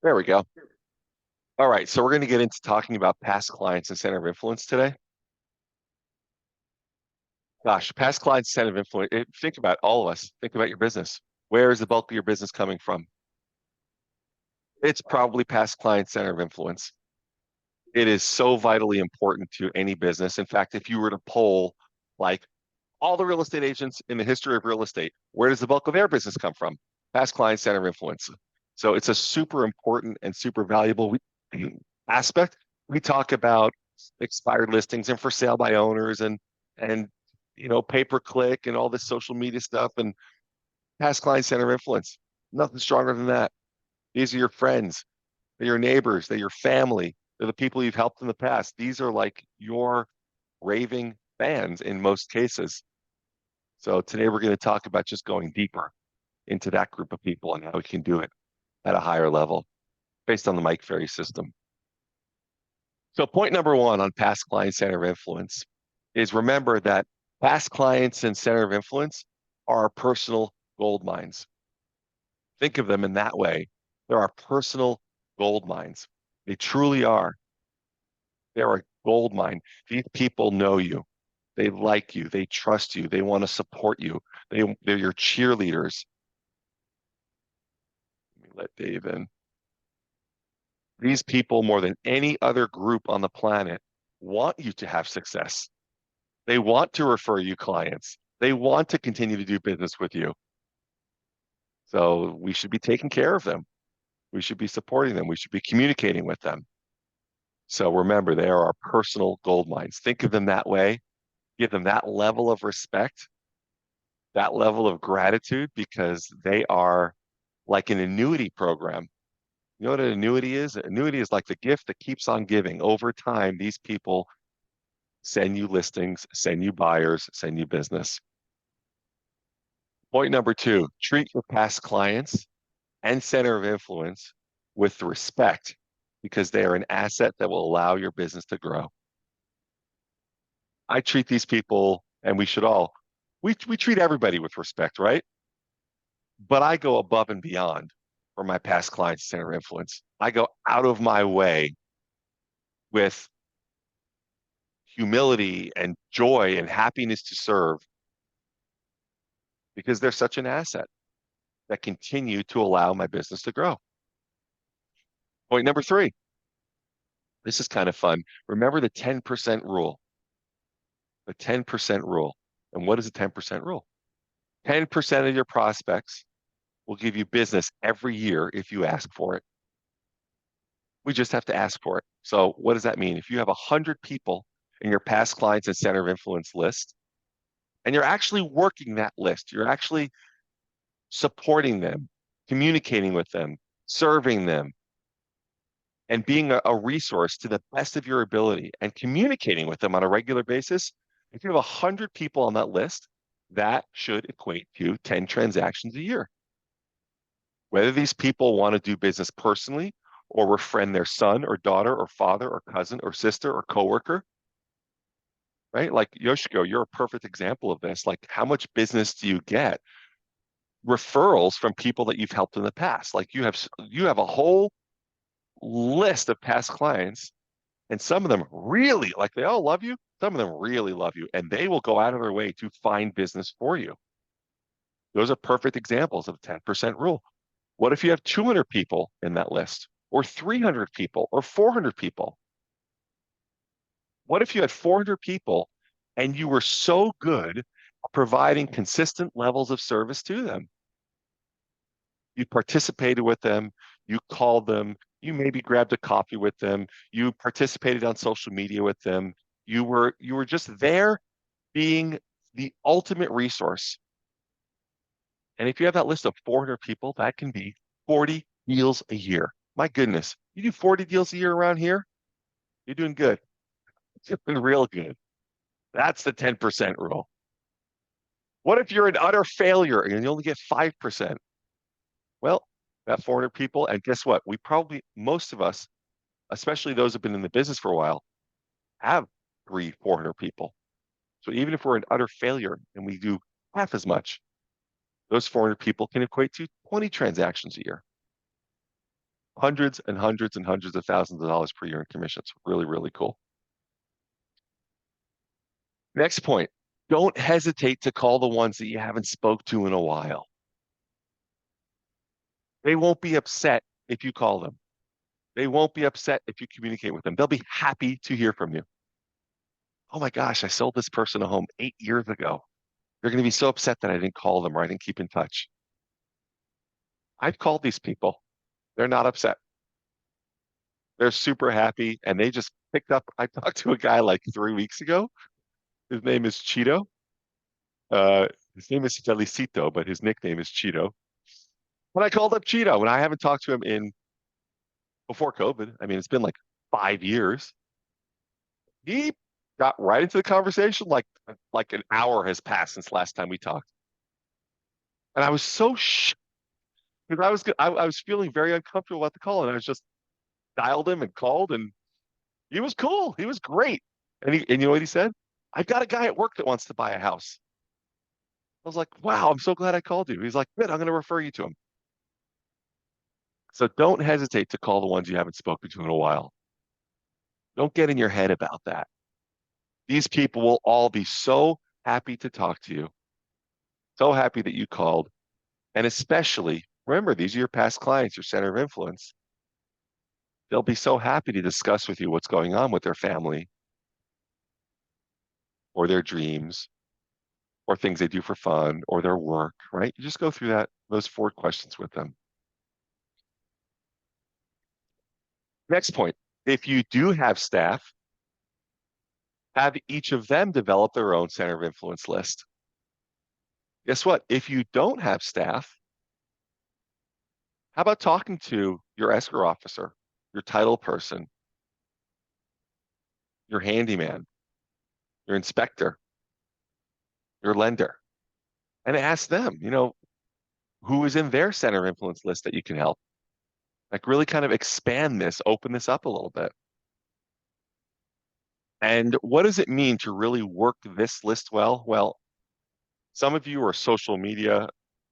There we go. All right, so we're going to get into talking about past clients and center of influence today. Gosh, past clients, center of influence. Think about all of us. Think about your business. Where is the bulk of your business coming from? It's probably past client, center of influence. It is so vitally important to any business. In fact, if you were to poll like all the real estate agents in the history of real estate, where does the bulk of their business come from? Past client, center of influence. So it's a super important and super valuable aspect. We talk about expired listings and for sale by owners and pay per click and all this social media stuff and past client center of influence. Nothing stronger than that. These are your friends, they're your neighbors, they're your family, they're the people you've helped in the past. These are like your raving fans in most cases. So today we're going to talk about just going deeper into that group of people and how we can do it at a higher level based on the Mike Ferry system. So point number one on past client center of influence is remember that past clients and center of influence are our personal gold mines. Think of them in that way. They're our personal gold mines. They truly are. They're a gold mine. These people know you. They like you. They trust you. They want to support you. They're your cheerleaders. Let me let Dave in. These people, more than any other group on the planet, want you to have success. They want to refer you clients. They want to continue to do business with you. So we should be taking care of them. We should be supporting them. We should be communicating with them. So remember, they are our personal gold mines. Think of them that way. Give them that level of respect, that level of gratitude, because they are like an annuity program. You know what an annuity is? An annuity is like the gift that keeps on giving. Over time, these people send you listings, send you buyers, send you business. Point number two, treat your past clients and center of influence with respect because they are an asset that will allow your business to grow. I treat these people, and we should all, we treat everybody with respect, right? But I go above and beyond for my past clients, center of influence. I go out of my way with humility and joy and happiness to serve because they're such an asset that continue to allow my business to grow. Point number three, this is kind of fun. Remember the 10% rule, the 10% rule. And what is the 10% rule? 10% of your prospects will give you business every year if you ask for it. We just have to ask for it. So what does that mean? If you have 100 people in your past clients and center of influence list, and you're actually working that list, you're actually supporting them, communicating with them, serving them, and being a resource to the best of your ability and communicating with them on a regular basis, if you have 100 people on that list, that should equate to 10 transactions a year. Whether these people want to do business personally or befriend their son or daughter or father or cousin or sister or coworker, right? Like Yoshiko, you're a perfect example of this. Like, how much business do you get? Referrals from people that you've helped in the past. Like you have a whole list of past clients, and some of them really like they all love you. Some of them really love you, and they will go out of their way to find business for you. Those are perfect examples of the 10% rule. What if you have 200 people in that list, or 300 people, or 400 people? What if you had 400 people and you were so good at providing consistent levels of service to them? You participated with them, you called them, you maybe grabbed a coffee with them, you participated on social media with them. You were just there being the ultimate resource. And if you have that list of 400 people, that can be 40 deals a year. My goodness, you do 40 deals a year around here, you're doing good. You're doing real good. That's the 10% rule. What if you're an utter failure and you only get 5%? Well, that 400 people, and guess what? Most of us, especially those who've been in the business for a while, have 400 people. So even if we're an utter failure and we do half as much, those 400 people can equate to 20 transactions a year. Hundreds and hundreds and hundreds of thousands of dollars per year in commissions. Really, really cool. Next point. Don't hesitate to call the ones that you haven't spoke to in a while. They won't be upset if you call them. They won't be upset if you communicate with them. They'll be happy to hear from you. Oh my gosh, I sold this person a home 8 years ago. They're going to be so upset that I didn't call them or I didn't keep in touch. I've called these people. They're not upset. They're super happy and they just picked up. I talked to a guy like 3 weeks ago. His name is Cheeto. Uh, his name is Felicito, but his nickname is Cheeto. When I called up Cheeto, and I haven't talked to him in before COVID. I mean, it's been like 5 years. He got right into the conversation like an hour has passed since last time we talked, and I was so shocked because I was feeling very uncomfortable about the call, and I was just dialed him and called, and he was cool. He was great, and you know what he said? I've got a guy at work that wants to buy a house. I was like, wow, I'm so glad I called you. He's like, good, I'm going to refer you to him. So don't hesitate to call the ones you haven't spoken to in a while. Don't get in your head about that. These people will all be so happy to talk to you, so happy that you called. And especially, remember, these are your past clients, your center of influence. They'll be so happy to discuss with you what's going on with their family or their dreams or things they do for fun or their work, right? You just go through those 4 questions with them. Next point. If you do have staff, have each of them develop their own center of influence list. Guess what? If you don't have staff, how about talking to your escrow officer, your title person, your handyman, your inspector, your lender, and ask them, who is in their center of influence list that you can help? Like really kind of expand this, open this up a little bit. And what does it mean to really work this list well? Well, some of you are social media,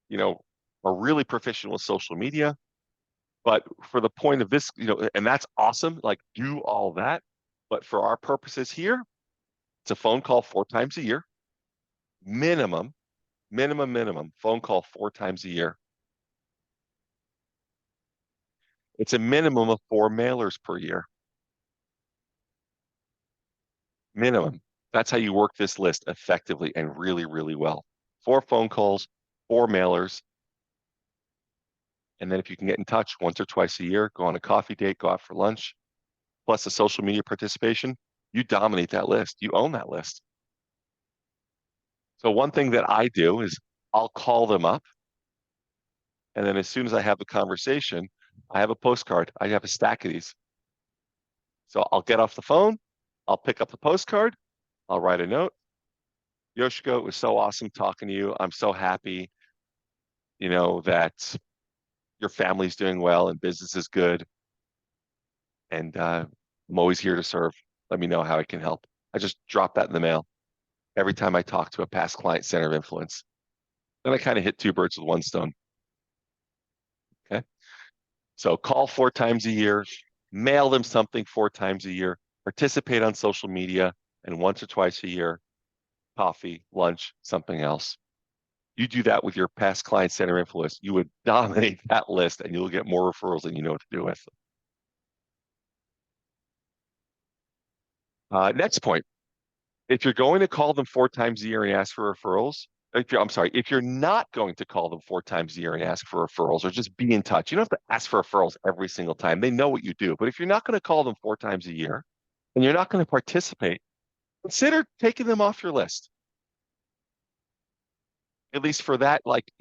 you know, are really proficient with social media. But for the point of this, and that's awesome, like do all that. But for our purposes here, it's a phone call 4 times a year, minimum, minimum phone call 4 times a year. It's a minimum of 4 mailers per year, minimum. That's how you work this list effectively and really, really well. 4 phone calls, 4 mailers. And then if you can get in touch once or twice a year, go on a coffee date, go out for lunch, plus the social media participation, you dominate that list. You own that list. So one thing that I do is I'll call them up. And then as soon as I have the conversation, I have a postcard. I have a stack of these. So I'll get off the phone. I'll pick up the postcard. I'll write a note. Yoshiko, it was so awesome talking to you. I'm so happy, that your family's doing well and business is good. And I'm always here to serve. Let me know how I can help. I just drop that in the mail every time I talk to a past client center of influence. Then I kind of hit 2 birds with one stone. Okay. So call 4 times a year, mail them something 4 times a year, participate on social media, and once or twice a year, coffee, lunch, something else. You do that with your past client center influence, you would dominate that list and you'll get more referrals than you know what to do with. Next point. If you're going to call them 4 times a year and ask for referrals, I'm sorry, if you're not going to call them 4 times a year and ask for referrals or just be in touch, you don't have to ask for referrals every single time. They know what you do. But if you're not going to call them 4 times a year and you're not going to participate, consider taking them off your list, at least for that, like,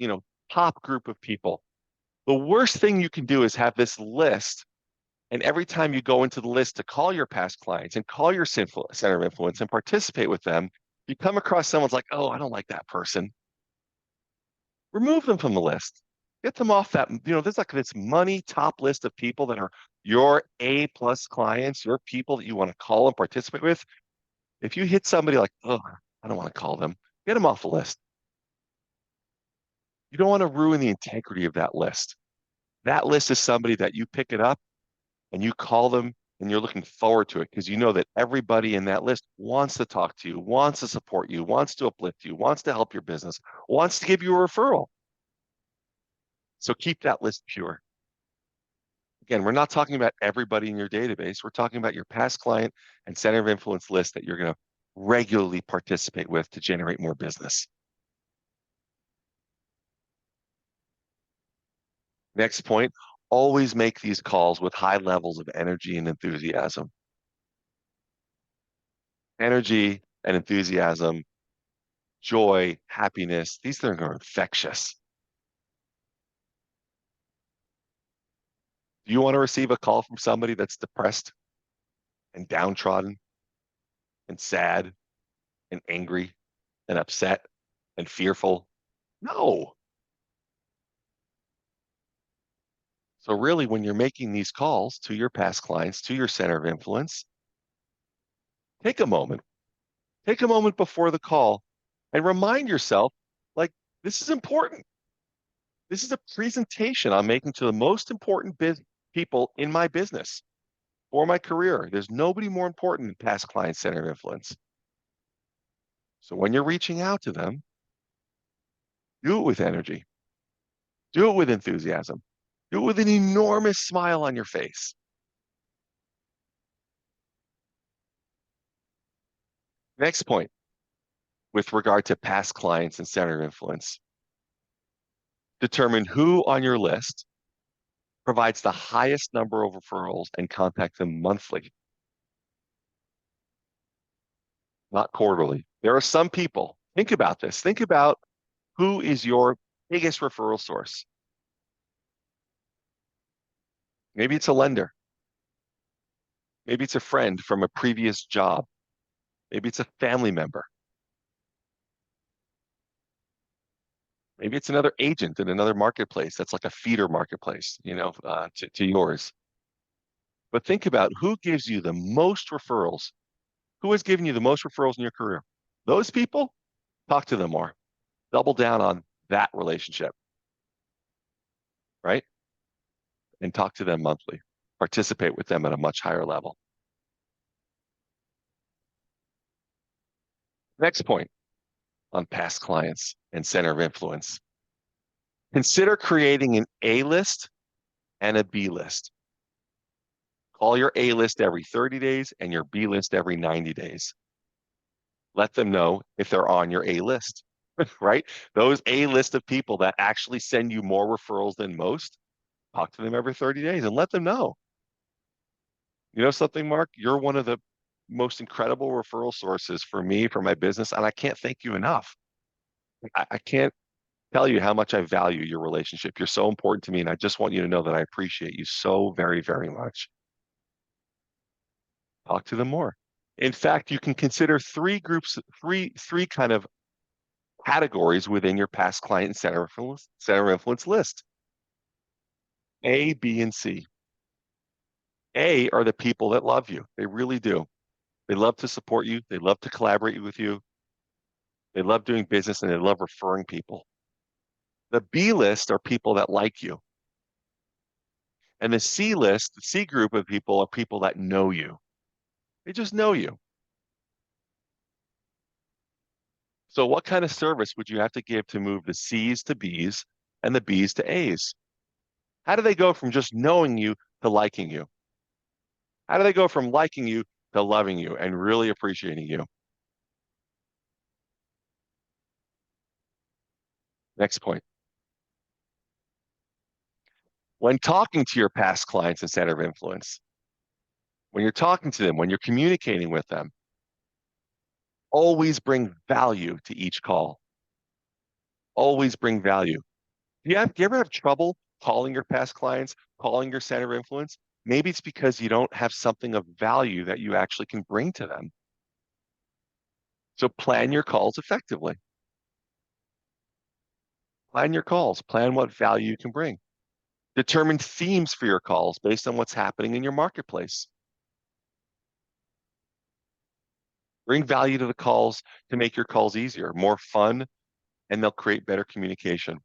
top group of people. The worst thing you can do is have this list. And every time you go into the list to call your past clients and call your center of influence and participate with them, you come across someone's like, oh, I don't like that person. Remove them from the list. Get them off that. There's like this money top list of people that are your A+ clients, your people that you want to call and participate with. If you hit somebody like, oh, I don't want to call them, get them off the list. You don't want to ruin the integrity of that list. That list is somebody that you pick it up and you call them and you're looking forward to it because you know that everybody in that list wants to talk to you, wants to support you, wants to uplift you, wants to help your business, wants to give you a referral. So keep that list pure. Again, we're not talking about everybody in your database. We're talking about your past client and center of influence list that you're going to regularly participate with to generate more business. Next point, always make these calls with high levels of energy and enthusiasm. Energy and enthusiasm, joy, happiness, these things are infectious. Do you want to receive a call from somebody that's depressed and downtrodden and sad and angry and upset and fearful? No. So really, when you're making these calls to your past clients, to your center of influence, take a moment. Take a moment before the call and remind yourself, like, this is important. This is a presentation I'm making to the most important people in my business for my career. There's nobody more important than past client center of influence. So when you're reaching out to them, do it with energy, do it with enthusiasm, do it with an enormous smile on your face. Next point with regard to past clients and center of influence, determine who on your list provides the highest number of referrals and contact them monthly, not quarterly. There are some people, think about this. Think about who is your biggest referral source. Maybe it's a lender. Maybe it's a friend from a previous job. Maybe it's a family member. Maybe it's another agent in another marketplace that's like a feeder marketplace, to yours. But think about who gives you the most referrals. Who has given you the most referrals in your career? Those people, talk to them more. Double down on that relationship, right? And talk to them monthly. Participate with them at a much higher level. Next point on past clients and center of influence. Consider creating an A list and a B list. Call your A list every 30 days and your B list every 90 days. Let them know if they're on your A list, right? Those A list of people that actually send you more referrals than most, talk to them every 30 days and let them know. You know something, Mark? You're one of the most incredible referral sources for me, for my business, and I can't thank you enough. I can't tell you how much I value your relationship. You're so important to me, and I just want you to know that I appreciate you so very, very much. Talk to them more. In fact, you can consider three kind of categories within your past client and center of influence list. A, B, and C. A are the people that love you. They really do. They love to support you. They love to collaborate with you. They love doing business and they love referring people. The B list are people that like you. And the C list, the C group of people are people that know you. They just know you. So what kind of service would you have to give to move the C's to B's and the B's to A's? How do they go from just knowing you to liking you? How do they go from liking you to loving you and really appreciating you? Next point. When talking to your past clients and center of influence, when you're talking to them, when you're communicating with them, always bring value to each call. Always bring value. Do you ever have trouble calling your past clients, calling your center of influence? Maybe it's because you don't have something of value that you actually can bring to them. So plan your calls effectively. Plan your calls. Plan what value you can bring. Determine themes for your calls based on what's happening in your marketplace. Bring value to the calls to make your calls easier, more fun, and they'll create better communication.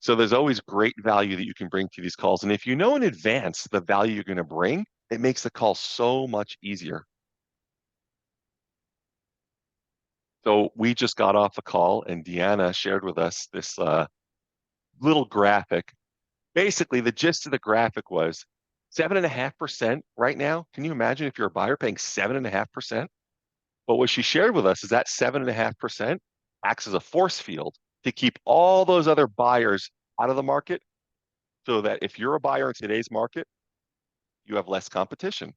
So there's always great value that you can bring to these calls. And if you know in advance the value you're going to bring, it makes the call so much easier. So we just got off a call and Deanna shared with us this little graphic. Basically, the gist of the graphic was 7.5% right now. Can you imagine if you're a buyer paying 7.5%? But what she shared with us is that 7.5% acts as a force field to keep all those other buyers out of the market so that if you're a buyer in today's market, you have less competition.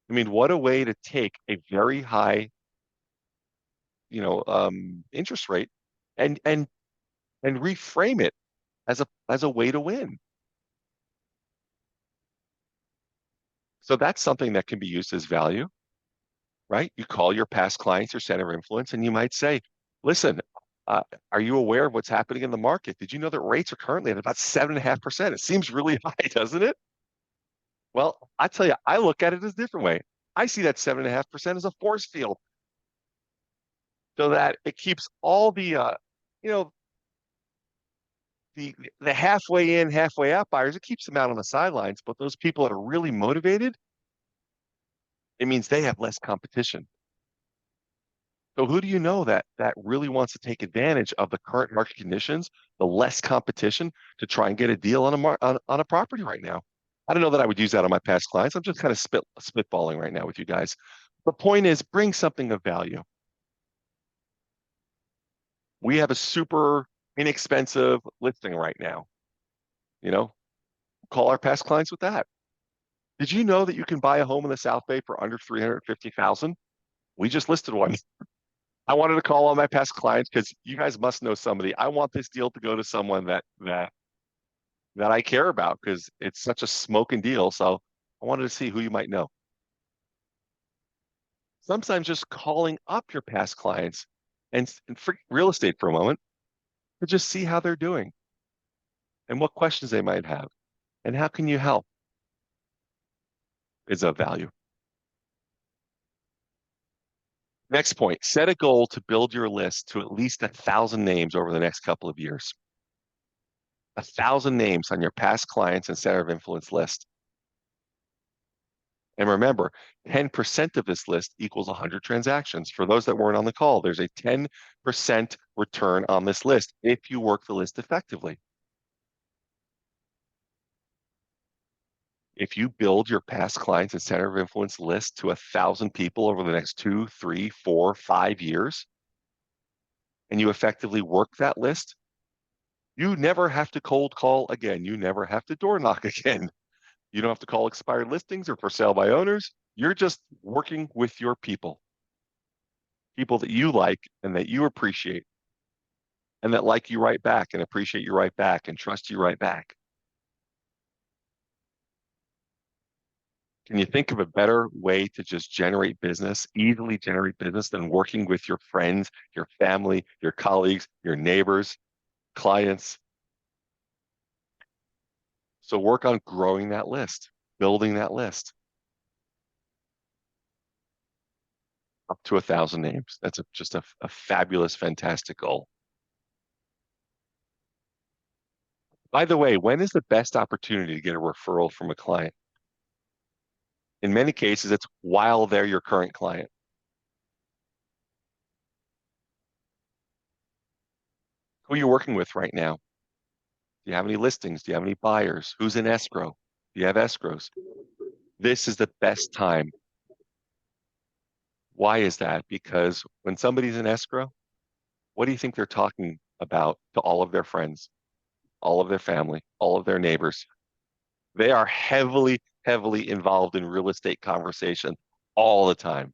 I mean, what a way to take a very high, interest rate and and reframe it as a way to win. So that's something that can be used as value, right? You call your past clients, your center of influence, and you might say, listen, uh, are you aware of what's happening in the market? Did you know that rates are currently at about 7.5%? It seems really high, doesn't it? Well, I tell you, I look at it as a different way. I see that 7.5% as a force field so that it keeps all you know, the halfway in, halfway out buyers, it keeps them out on the sidelines. But those people that are really motivated, it means they have less competition. So who do you know that really wants to take advantage of the current market conditions, the less competition to try and get a deal on on a property right now? I don't know that I would use that on my past clients. I'm just kind of spitballing right now with you guys. The point is, bring something of value. We have a super inexpensive listing right now. You know, call our past clients with that. Did you know that you can buy a home in the South Bay for under 350,000? We just listed one. I wanted to call all my past clients because you guys must know somebody. I want this deal to go to someone that I care about because it's such a smoking deal. So I wanted to see who you might know. Sometimes just calling up your past clients and for real estate for a moment to just see how they're doing and what questions they might have and how can you help is of value. Next point, set a goal to build your list to at least 1,000 names over the next couple of years. 1,000 names on your past clients and center of influence list. And remember, 10% of this list equals 100 transactions. For those that weren't on the call, there's a 10% return on this list if you work the list effectively. If you build your past clients and center of influence list to 1,000 people over the next 2, 3, 4, 5 years, and you effectively work that list, you never have to cold call again. You never have to door knock again. You don't have to call expired listings or for sale by owners. You're just working with your people, people that you like and that you appreciate, and that like you right back and appreciate you right back and trust you right back. Can you think of a better way to just generate business, easily generate business than working with your friends, your family, your colleagues, your neighbors, clients? So work on growing that list, building that list up to 1,000 names. That's just a fabulous, fantastic goal. By the way, when is the best opportunity to get a referral from a client? In many cases, it's while they're your current client. Who are you working with right now? Do you have any listings? Do you have any buyers? Who's in escrow? Do you have escrows? This is the best time. Why is that? Because when somebody's in escrow, what do you think they're talking about to all of their friends, all of their family, all of their neighbors? They are heavily, heavily involved in real estate conversation all the time.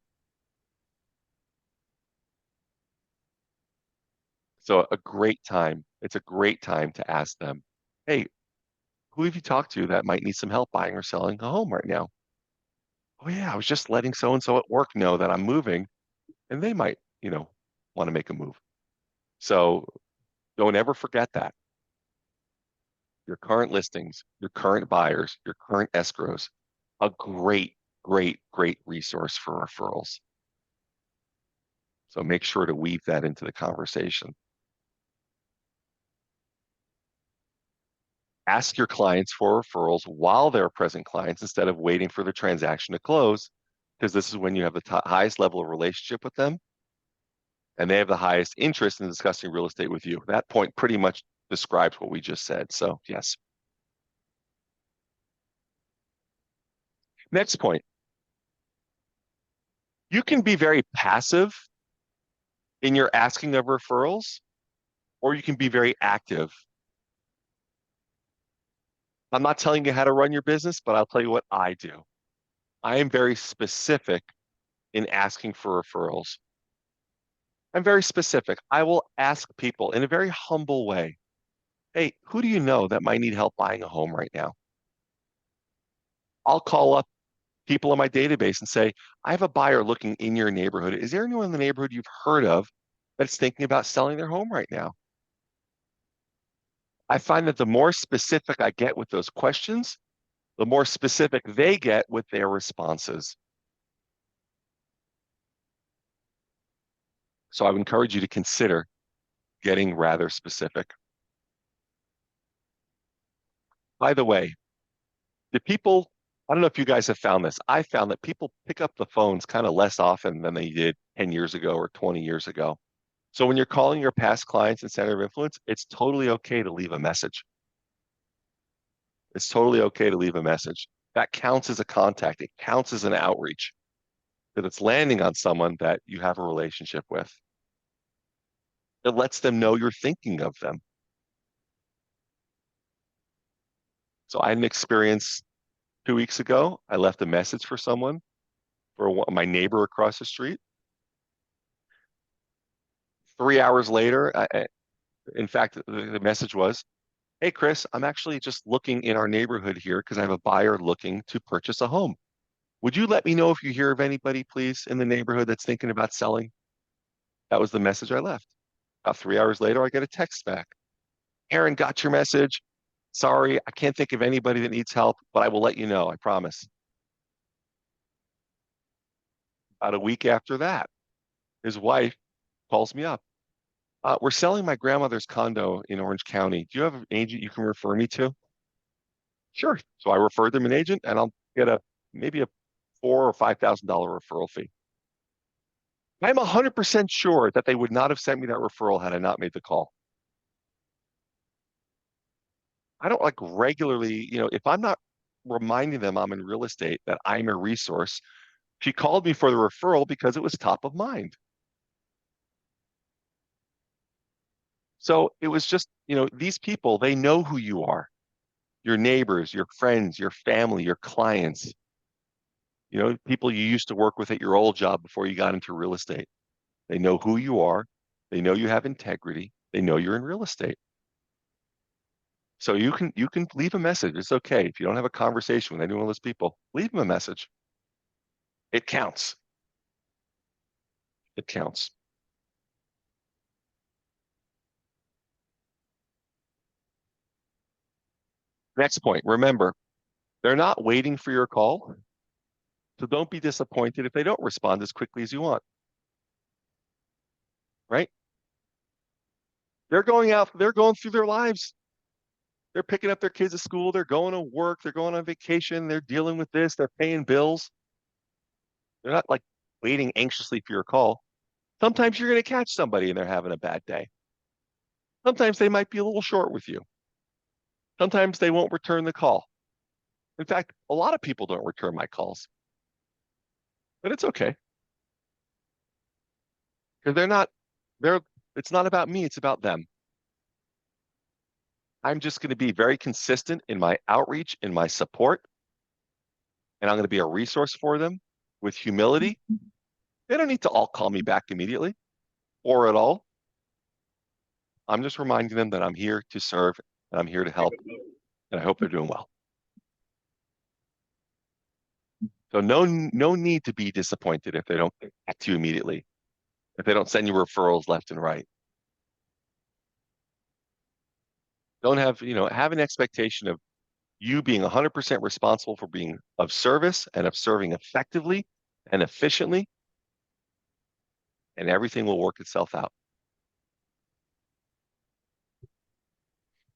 So a great time. It's a great time to ask them, hey, who have you talked to that might need some help buying or selling a home right now? Oh yeah, I was just letting so and so at work know that I'm moving and they might, want to make a move. So don't ever forget that. Your current listings, your current buyers, your current escrows, a great, great, great resource for referrals. So make sure to weave that into the conversation. Ask your clients for referrals while they're present clients instead of waiting for the transaction to close, because this is when you have the highest level of relationship with them and they have the highest interest in discussing real estate with you. That point pretty much describes what we just said. So, yes. Next point, you can be very passive in your asking of referrals, or you can be very active. I'm not telling you how to run your business, but I'll tell you what I do. I am very specific in asking for referrals. I'm very specific. I will ask people in a very humble way, hey, who do you know that might need help buying a home right now? I'll call up people in my database and say, I have a buyer looking in your neighborhood. Is there anyone in the neighborhood you've heard of that's thinking about selling their home right now? I find that the more specific I get with those questions, the more specific they get with their responses. So I would encourage you to consider getting rather specific. By the way, the people, I don't know if you guys have found this. I found that people pick up the phones kind of less often than they did 10 years ago or 20 years ago. So when you're calling your past clients and center of influence, it's totally okay to leave a message. It's totally okay to leave a message. That counts as a contact. It counts as an outreach because it's landing on someone that you have a relationship with. It lets them know you're thinking of them. So I had an experience 2 weeks ago. I left a message for someone, for my neighbor across the street. 3 hours later, in fact, the message was, hey, Chris, I'm actually just looking in our neighborhood here because I have a buyer looking to purchase a home. Would you let me know if you hear of anybody, please, in the neighborhood that's thinking about selling? That was the message I left. About 3 hours later, I get a text back. Aaron, got your message. Sorry, I can't think of anybody that needs help, but I will let you know, I promise. About a week after that, his wife calls me up. We're selling my grandmother's condo in Orange County. Do you have an agent you can refer me to? Sure. So I referred them an agent, and I'll get a maybe a $4,000 or $5,000 referral fee. I'm 100% sure that they would not have sent me that referral had I not made the call. I don't like regularly, if I'm not reminding them I'm in real estate, that I'm a resource. She called me for the referral because it was top of mind. So it was just, these people, they know who you are, your neighbors, your friends, your family, your clients, people you used to work with at your old job before you got into real estate. They know who you are. They know you have integrity. They know you're in real estate. So you can leave a message. It's okay. If you don't have a conversation with any one of those people, leave them a message. It counts. It counts. Next point. Remember, they're not waiting for your call. So don't be disappointed if they don't respond as quickly as you want, right? They're going out, they're going through their lives. They're picking up their kids at school, they're going to work, they're going on vacation, they're dealing with this, they're paying bills. They're not like waiting anxiously for your call. Sometimes you're going to catch somebody and they're having a bad day. Sometimes they might be a little short with you. Sometimes they won't return the call. In fact, a lot of people don't return my calls, but it's okay because they're, it's not about me, it's about them. I'm just going to be very consistent in my outreach, in my support, and I'm going to be a resource for them with humility. They don't need to all call me back immediately or at all. I'm just reminding them that I'm here to serve and I'm here to help, and I hope they're doing well. So no need to be disappointed if they don't get back to you immediately, if they don't send you referrals left and right. Don't have an expectation of you being 100% responsible for being of service and of serving effectively and efficiently, and everything will work itself out.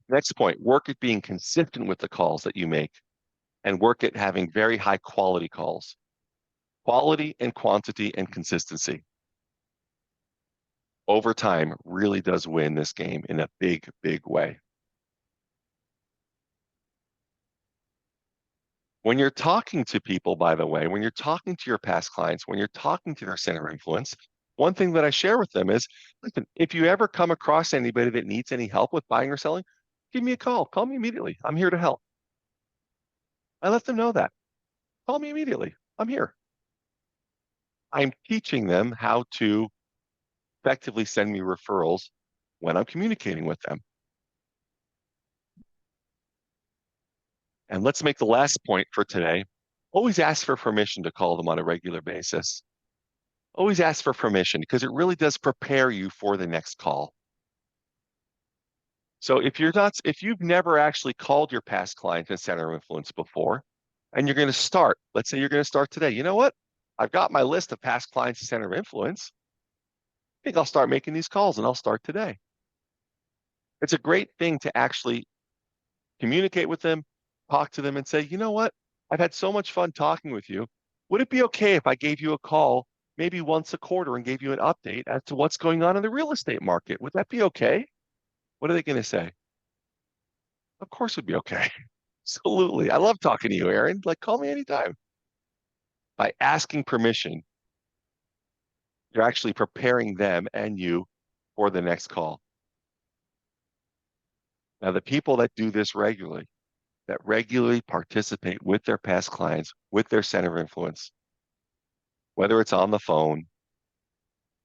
Next point, work at being consistent with the calls that you make and work at having very high quality calls. Quality and quantity and consistency over time really does win this game in a big, big way. When you're talking to people, by the way, when you're talking to your past clients, when you're talking to their center of influence, one thing that I share with them is, listen, if you ever come across anybody that needs any help with buying or selling, give me a call. Call me immediately. I'm here to help. I let them know that. Call me immediately. I'm here. I'm teaching them how to effectively send me referrals when I'm communicating with them. And let's make the last point for today. Always ask for permission to call them on a regular basis. Always ask for permission because it really does prepare you for the next call. So if you've never actually called your past client and center of influence before, and you're going to start, let's say you're going to start today. You know what? I've got my list of past clients and center of influence. I think I'll start making these calls and I'll start today. It's a great thing to actually communicate with them, talk to them and say, you know what? I've had so much fun talking with you. Would it be okay if I gave you a call maybe once a quarter and gave you an update as to what's going on in the real estate market? Would that be okay? What are they going to say? Of course it'd be okay. Absolutely. I love talking to you, Aaron. Like, call me anytime. By asking permission, you're actually preparing them and you for the next call. Now, the people that do this regularly, that regularly participate with their past clients, with their center of influence, whether it's on the phone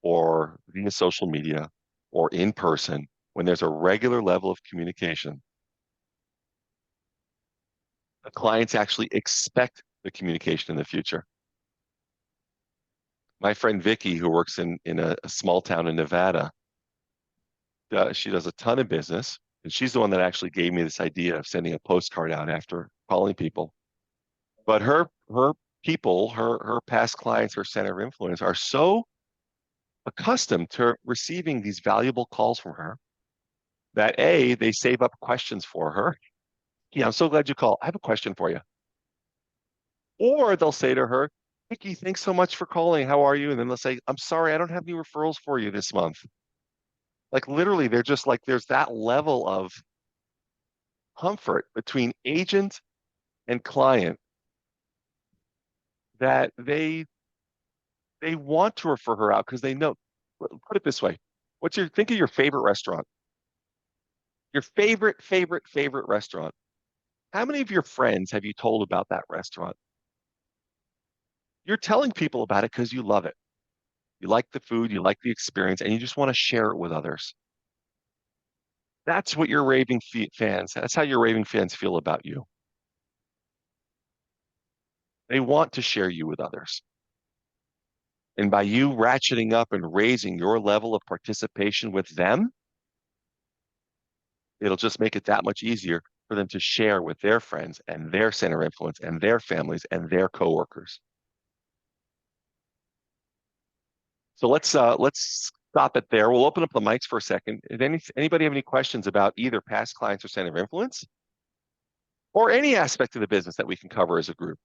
or via social media or in person, when there's a regular level of communication, the clients actually expect the communication in the future. My friend Vicky, who works in a small town in Nevada, she does a ton of business, and she's the one that actually gave me this idea of sending a postcard out after calling people. But her people, her past clients, her center of influence are so accustomed to receiving these valuable calls from her that A, they save up questions for her. Yeah, I'm so glad you called. I have a question for you. Or they'll say to her, Vicky, thanks so much for calling. How are you? And then they'll say, I'm sorry, I don't have any referrals for you this month. Like literally, they're just like, there's that level of comfort between agent and client that they want to refer her out because they know. Put it this way: think of your favorite restaurant, your favorite restaurant. How many of your friends have you told about that restaurant? You're telling people about it because you love it. You like the food, you like the experience, and you just want to share it with others. That's what your fans. That's how your raving fans feel about you. They want to share you with others. And by you ratcheting up and raising your level of participation with them, it'll just make it that much easier for them to share with their friends and their center of influence and their families and their coworkers. So let's stop it there. We'll open up the mics for a second. If anybody have any questions about either past clients or center of influence or any aspect of the business that we can cover as a group,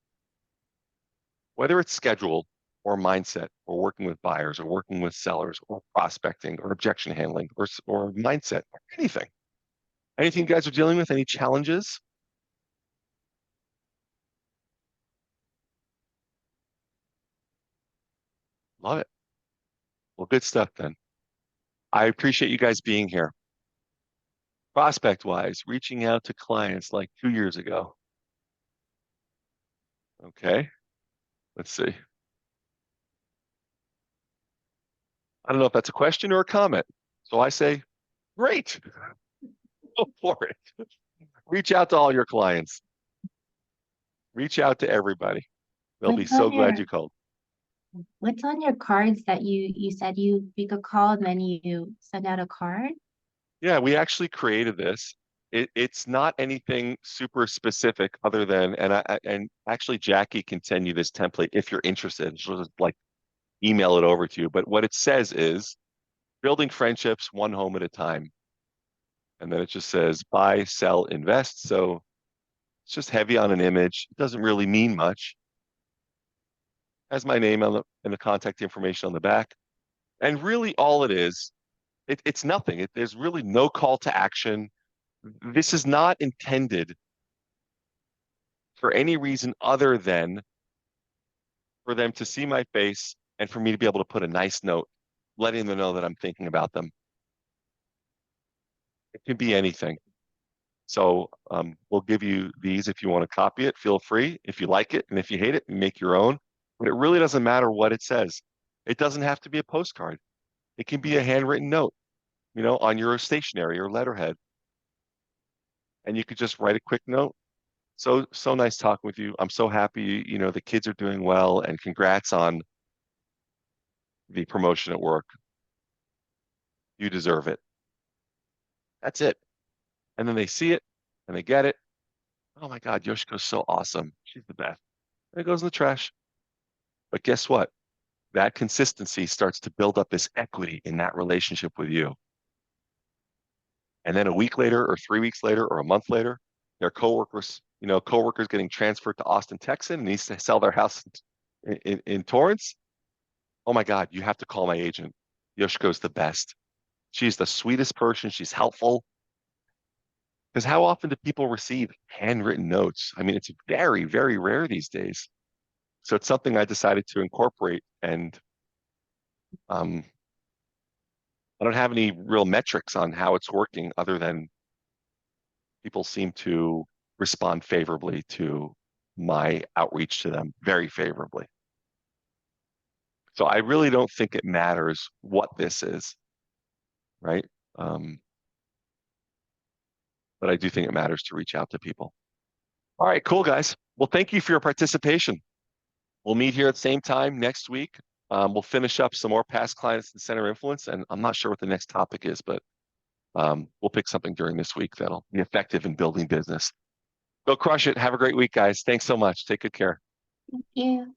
whether it's schedule or mindset or working with buyers or working with sellers or prospecting or objection handling or mindset or anything. Anything you guys are dealing with? Any challenges? Love it. Well, good stuff then. I appreciate you guys being here. Prospect wise, reaching out to clients like 2 years ago. Okay, let's see. I don't know if that's a question or a comment. So I say, great, go for it. Reach out to all your clients. Reach out to everybody. They'll be What's so on glad your you called. what's on your cards that you said you make a call and then you send out a card? Yeah, we actually created this. It's not anything super specific other than, and actually Jackie can send you this template if you're interested. She'll just like email it over to you. But what it says is building friendships one home at a time. And then it just says buy, sell, invest. So it's just heavy on an image. It doesn't really mean much. Has my name on the and the contact information on the back. And really all it is, it's nothing. There's really no call to action. This is not intended for any reason other than for them to see my face and for me to be able to put a nice note, letting them know that I'm thinking about them. It can be anything. So we'll give you these if you want to copy it. Feel free. If you like it and if you hate it, make your own. But it really doesn't matter what it says. It doesn't have to be a postcard. It can be a handwritten note, on your stationery or letterhead. And you could just write a quick note. So nice talking with you. I'm so happy, the kids are doing well, and congrats on the promotion at work. You deserve it. That's it. And then they see it and they get it. Oh my God, Yoshiko's so awesome. She's the best. And it goes in the trash. But guess what? That consistency starts to build up this equity in that relationship with you. And then a week later or 3 weeks later or a month later, their coworkers getting transferred to Austin, Texas, and needs to sell their house in Torrance. Oh my God, you have to call my agent. Yoshiko's the best. She's the sweetest person. She's helpful. Because how often do people receive handwritten notes? I mean, it's very, very rare these days. So it's something I decided to incorporate. And um, I don't have any real metrics on how it's working other than people seem to respond favorably to my outreach to them, very favorably. So I really don't think it matters what this is, right? Um, but I do think it matters to reach out to people. All right, cool, guys. Well, thank you for your participation. We'll meet here at the same time next week. We'll finish up some more past clients and center influence, and I'm not sure what the next topic is, but we'll pick something during this week that'll be effective in building business. Go crush it. Have a great week, guys. Thanks so much. Take good care. Thank you.